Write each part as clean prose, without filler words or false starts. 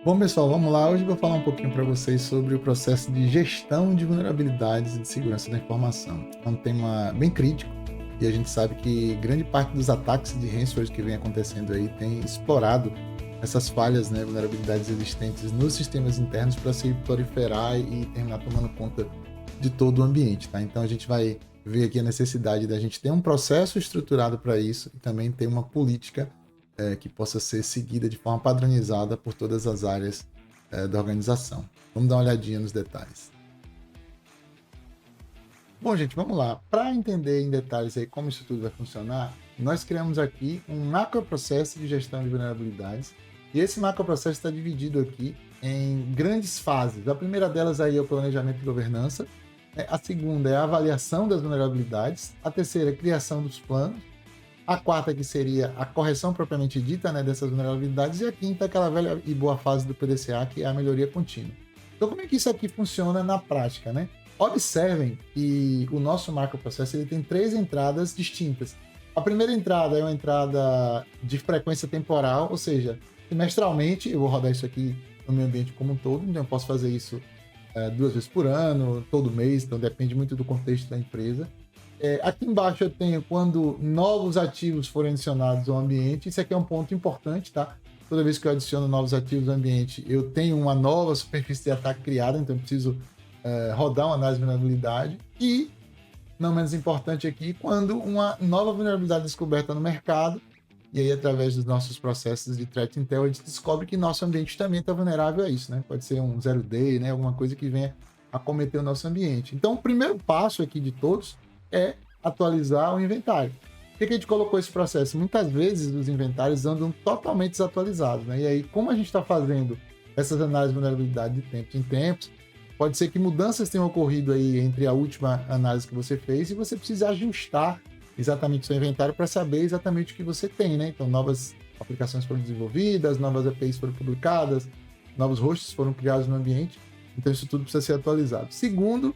Bom, pessoal, vamos lá. Hoje eu vou falar um pouquinho para vocês sobre o processo de gestão de vulnerabilidades e de segurança da informação. É um tema bem crítico e a gente sabe que grande parte dos ataques de ransomware que vem acontecendo aí tem explorado essas falhas, né, vulnerabilidades existentes nos sistemas internos para se proliferar e terminar tomando conta de todo o ambiente, tá? Então a gente vai ver aqui a necessidade da gente ter um processo estruturado para isso e também ter uma política que possa ser seguida de forma padronizada por todas as áreas da organização. Vamos dar uma olhadinha nos detalhes. Bom, gente, vamos lá. Para entender em detalhes aí como isso tudo vai funcionar, nós criamos aqui um macroprocesso de gestão de vulnerabilidades. E esse macroprocesso está dividido aqui em grandes fases. A primeira delas aí é o planejamento e governança. A segunda é a avaliação das vulnerabilidades. A terceira é a criação dos planos. A quarta que seria a correção propriamente dita, né, dessas vulnerabilidades. E a quinta é aquela velha e boa fase do PDCA, que é a melhoria contínua. Então, como é que isso aqui funciona na prática, né? Observem que o nosso macroprocesso ele tem três entradas distintas. A primeira entrada é uma entrada de frequência temporal, ou seja, semestralmente, eu vou rodar isso aqui no meu ambiente como um todo, então eu posso fazer isso 2 vezes por ano, todo mês, então depende muito do contexto da empresa. Aqui embaixo eu tenho quando novos ativos forem adicionados ao ambiente. Isso aqui é um ponto importante, tá? Toda vez que eu adiciono novos ativos ao ambiente, eu tenho uma nova superfície de ataque criada, então eu preciso rodar uma análise de vulnerabilidade. E, não menos importante aqui, quando uma nova vulnerabilidade é descoberta no mercado, e aí através dos nossos processos de Threat Intel, a gente descobre que nosso ambiente também está vulnerável a isso, né? Pode ser um zero day, né? Alguma coisa que venha acometer o nosso ambiente. Então, o primeiro passo aqui de todos é atualizar o inventário. Por que a gente colocou esse processo? Muitas vezes os inventários andam totalmente desatualizados, né? E aí, como a gente está fazendo essas análises de vulnerabilidade de tempos em tempos, pode ser que mudanças tenham ocorrido aí entre a última análise que você fez e você precisa ajustar exatamente o seu inventário para saber exatamente o que você tem, né? Então, novas aplicações foram desenvolvidas, novas APIs foram publicadas, novos hosts foram criados no ambiente. Então, isso tudo precisa ser atualizado. Segundo,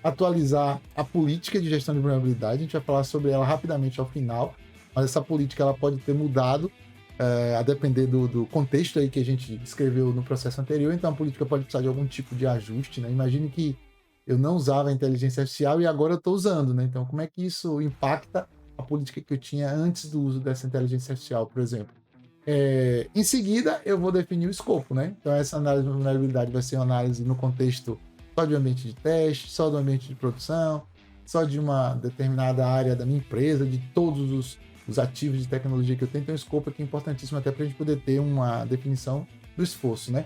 atualizar a política de gestão de vulnerabilidade. A gente vai falar sobre ela rapidamente ao final, mas essa política ela pode ter mudado a depender do contexto aí que a gente escreveu no processo anterior. Então, a política pode precisar de algum tipo de ajuste, né? Imagine que eu não usava a inteligência artificial e agora eu estou usando, né? Então, como é que isso impacta a política que eu tinha antes do uso dessa inteligência artificial, por exemplo? Em seguida, eu vou definir o escopo, né? Então, essa análise de vulnerabilidade vai ser uma análise no contexto só de um ambiente de teste, só do ambiente de produção, só de uma determinada área da minha empresa, de todos os ativos de tecnologia que eu tenho. Então, o escopo aqui é importantíssimo até para a gente poder ter uma definição do esforço, né?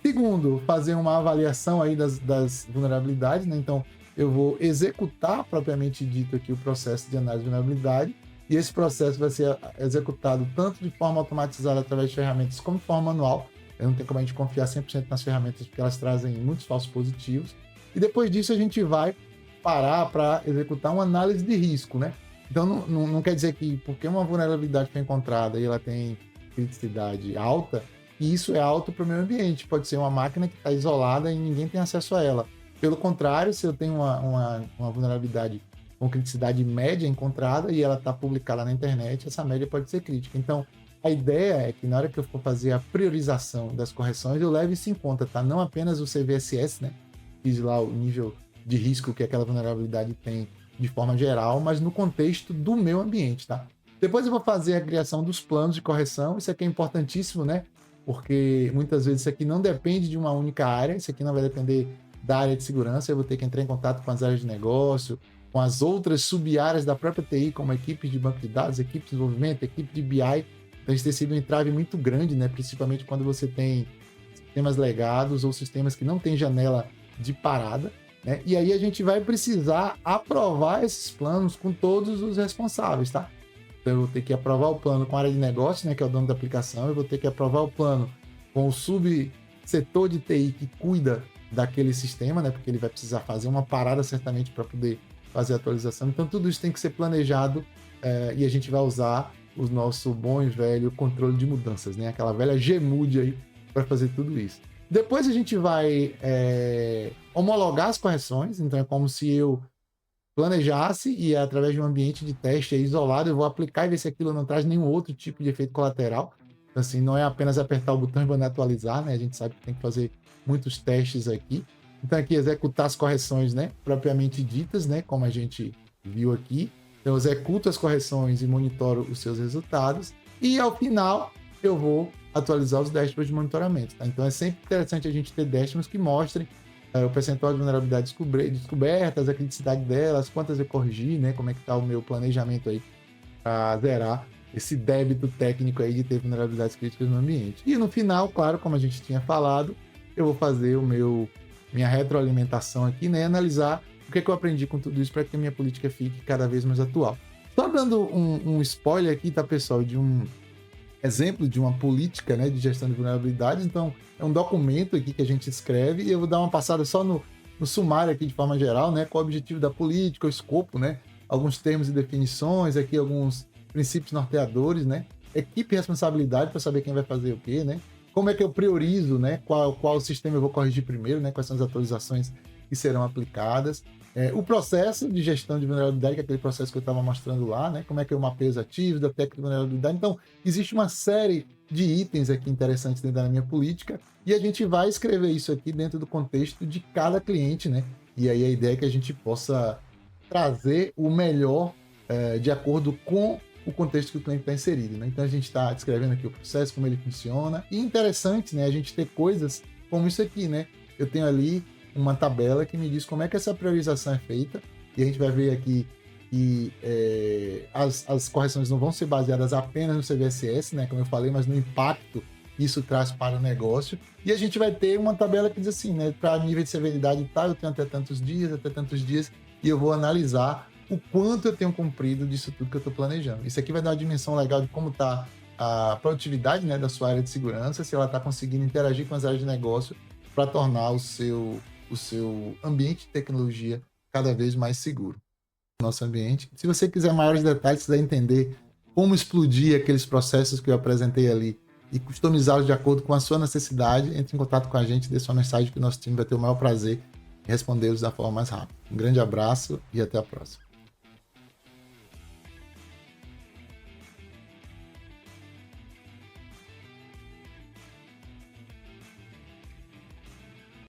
Segundo, fazer uma avaliação aí das vulnerabilidades, né? Então, eu vou executar propriamente dito aqui o processo de análise de vulnerabilidade, e esse processo vai ser executado tanto de forma automatizada através de ferramentas como de forma manual. Não tem como a gente confiar 100% nas ferramentas porque elas trazem muitos falsos positivos. E depois disso a gente vai parar para executar uma análise de risco, né? Então não quer dizer que porque uma vulnerabilidade foi encontrada e ela tem criticidade alta, e isso é alto para o meio ambiente. Pode ser uma máquina que está isolada e ninguém tem acesso a ela. Pelo contrário, se eu tenho uma vulnerabilidade com criticidade média encontrada e ela está publicada na internet, essa média pode ser crítica. Então, a ideia é que na hora que eu for fazer a priorização das correções, eu leve isso em conta, tá? Não apenas o CVSS, né? Fiz lá o nível de risco que aquela vulnerabilidade tem de forma geral, mas no contexto do meu ambiente, tá? Depois eu vou fazer a criação dos planos de correção. Isso aqui é importantíssimo, né? Porque muitas vezes isso aqui não depende de uma única área, isso aqui não vai depender da área de segurança, eu vou ter que entrar em contato com as áreas de negócio, com as outras sub-áreas da própria TI, como equipes de banco de dados, equipe de desenvolvimento, equipe de BI. Então, isso tem sido um entrave muito grande, né? Principalmente quando você tem sistemas legados ou sistemas que não têm janela de parada, né? E aí a gente vai precisar aprovar esses planos com todos os responsáveis, tá? Então, eu vou ter que aprovar o plano com a área de negócio, né? Que é o dono da aplicação. Eu vou ter que aprovar o plano com o subsetor de TI que cuida daquele sistema, né? Porque ele vai precisar fazer uma parada certamente para poder fazer a atualização. Então, tudo isso tem que ser planejado e a gente vai usar o nosso bom e velho controle de mudanças, né? Aquela velha Gmood aí para fazer tudo isso. Depois a gente vai homologar as correções, então é como se eu planejasse e através de um ambiente de teste isolado eu vou aplicar e ver se aquilo não traz nenhum outro tipo de efeito colateral. Então, assim, não é apenas apertar o botão e mandar atualizar, né? A gente sabe que tem que fazer muitos testes aqui. Então, aqui, executar as correções, né? Propriamente ditas, né? Como a gente viu aqui. Então, eu executo as correções e monitoro os seus resultados. E, ao final, eu vou atualizar os dashboards de monitoramento. Tá? Então, é sempre interessante a gente ter dashboards que mostrem o percentual de vulnerabilidades descobertas, a criticidade delas, quantas eu corrigi, né? Como é que está o meu planejamento aí para zerar esse débito técnico aí de ter vulnerabilidades críticas no ambiente. E no final, claro, como a gente tinha falado, eu vou fazer minha retroalimentação aqui, né? Analisar o que eu aprendi com tudo isso para que a minha política fique cada vez mais atual. Só dando um spoiler aqui, tá, pessoal, de um exemplo de uma política, né, de gestão de vulnerabilidades. Então, é um documento aqui que a gente escreve e eu vou dar uma passada só no sumário aqui de forma geral, né? Qual é o objetivo da política, o escopo, né? Alguns termos e definições, aqui alguns princípios norteadores, né? Equipe e responsabilidade para saber quem vai fazer o quê, né? Como é que eu priorizo, né? Qual sistema eu vou corrigir primeiro, né? Quais são as atualizações que serão aplicadas. O processo de gestão de vulnerabilidade, que é aquele processo que eu estava mostrando lá, né? Como é que eu mapeio os ativos da técnica de vulnerabilidade. Então, existe uma série de itens aqui interessantes dentro da minha política e a gente vai escrever isso aqui dentro do contexto de cada cliente, né? E aí a ideia é que a gente possa trazer o melhor de acordo com o contexto que o cliente está inserido, né? Então, a gente está descrevendo aqui o processo, como ele funciona. E interessante, né? A gente ter coisas como isso aqui, né? Eu tenho ali uma tabela que me diz como é que essa priorização é feita, e a gente vai ver aqui que as correções não vão ser baseadas apenas no CVSS, né, como eu falei, mas no impacto que isso traz para o negócio, e a gente vai ter uma tabela que diz assim, né, para nível de severidade tal, eu tenho até tantos dias, e eu vou analisar o quanto eu tenho cumprido disso tudo que eu estou planejando. Isso aqui vai dar uma dimensão legal de como está a produtividade, né, da sua área de segurança, se ela está conseguindo interagir com as áreas de negócio para tornar o seu ambiente de tecnologia cada vez mais seguro. Nosso ambiente. Se você quiser maiores detalhes, quiser entender como explodir aqueles processos que eu apresentei ali e customizá-los de acordo com a sua necessidade, entre em contato com a gente, dê sua mensagem que o nosso time vai ter o maior prazer em respondê-los da forma mais rápida. Um grande abraço e até a próxima.